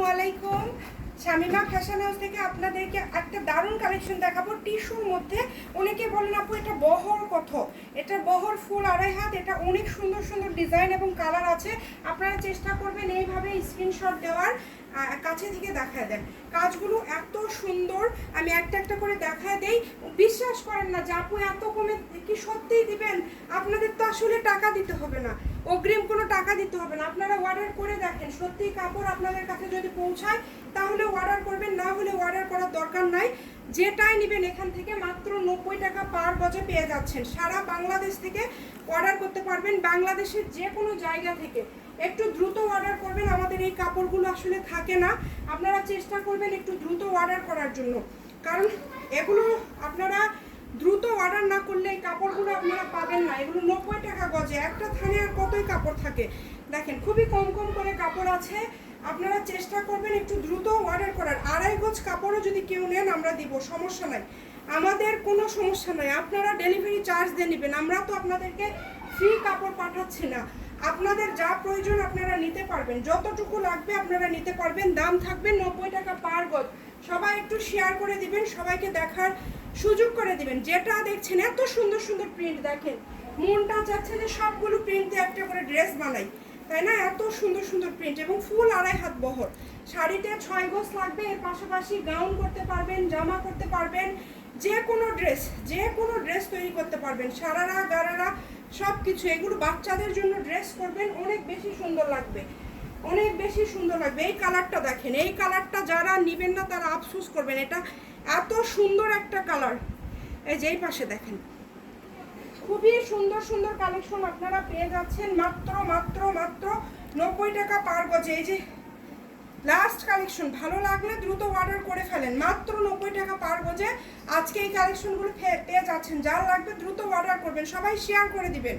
আসসালামু আলাইকুম। Shamima fashion house থেকে আপনাদেরকে একটা দারুণ কালেকশন দেখাবো টিস্যুর মধ্যে। অনেকে বলেন আপু এটা বহর কত, এটা বহর ফুল 2.5 হাত। এটা অনেক সুন্দর সুন্দর ডিজাইন এবং কালার আছে। আপনারা চেষ্টা করবেন এইভাবে স্ক্রিনশট দেওয়ার, কাছে থেকে দেখায় দেন। কাজগুলো এত সুন্দর, আমি একটা একটা করে দেখায় দেই। বিশ্বাস করেন না যে আপু এত কমে কি সত্যিই দিবেন? আপনাদের তো আসলে টাকা দিতে হবে না, অগ্রিম কোনো টাকা দিতে হবে না। আপনারা অর্ডার করে দেখেন, সত্যি কাপড় আপনাদের কাছে যদি পৌঁছায় তাহলে অর্ডার করবেন, না হলে অর্ডার করার দরকার নাই। যেটাই নেবেন এখান থেকে মাত্র 90 টাকা পার গজে পেয়ে যাচ্ছেন। সারা বাংলাদেশ থেকে অর্ডার করতে পারবেন, বাংলাদেশের যে কোনো জায়গা থেকে। একটু দ্রুত অর্ডার করবেন, আমাদের এই কাপড়গুলো আসলে থাকে না। আপনারা চেষ্টা করবেন একটু দ্রুত অর্ডার করার জন্য, কারণ এগুলো আপনারা দ্রুত অর্ডার না করলে এই কাপড়গুলো আপনারা পাবেন না। এগুলো 90 টাকা গজে, একটা থানে আর কতই কাপড় থাকে। দেখেন খুবই কম কম করে কাপড় আছে। আপনারা চেষ্টা করবেন একটু দ্রুত অর্ডার করার। 2.5 গজ কাপড়ও যদি কেউ নেন আমরা দিব, সমস্যা নাই, আমাদের কোনো সমস্যা নাই। আপনারা ডেলিভারি চার্জ দিয়ে নেবেন, আমরা তো আপনাদেরকে ফ্রি কাপড় পাঠাচ্ছি না। আপনাদের যা প্রয়োজন আপনারা নিতে পারবেন, যতটুকু লাগবে আপনারা নিতে পারবেন। দাম থাকবে 90 টাকা পার গজ। সবাই একটু শেয়ার করে দিবেন, সবাইকে দেখার সুযোগ করে দিবেন। যেটা দেখছেন এত সুন্দর সুন্দর প্রিন্ট, দেখেন মনটা চাচ্ছে যে সবগুলো প্রিন্ট দিয়ে একটা করে ড্রেস বানাই, তাই না? এত সুন্দর সুন্দর প্রিন্ট এবং ফুল 2.5 হাত বহর। শাড়িতে 6 গজ লাগবে, এর পাশাপাশি গাউন করতে পারবেন, জামা করতে পারবেন, যে কোনো ড্রেস তৈরি করতে পারবেন। সারারা গারারা সব কিছু, এগুলো বাচ্চাদের জন্য ড্রেস করবেন, অনেক বেশি সুন্দর লাগবে, অনেক বেশি সুন্দর লাগবে। এই কালারটা দেখেন, এই কালারটা যারা নেবেন না তারা আফসোস করবেন। এটা এত সুন্দর একটা কালার। এই যে এই পাশে দেখেন, খুবই সুন্দর সুন্দর কালেকশন আপনারা পেয়ে যাচ্ছেন মাত্র মাত্র মাত্র 90 টাকা পার গজে। এই যে লাস্ট কালেকশন, ভালো লাগলে দ্রুত অর্ডার করে ফেলেন, মাত্র 90 টাকা পার গজে আজকে এই কালেকশনগুলো পেয়ে যাচ্ছেন। যার লাগবে দ্রুত অর্ডার করবেন, সবাই শেয়ার করে দিবেন।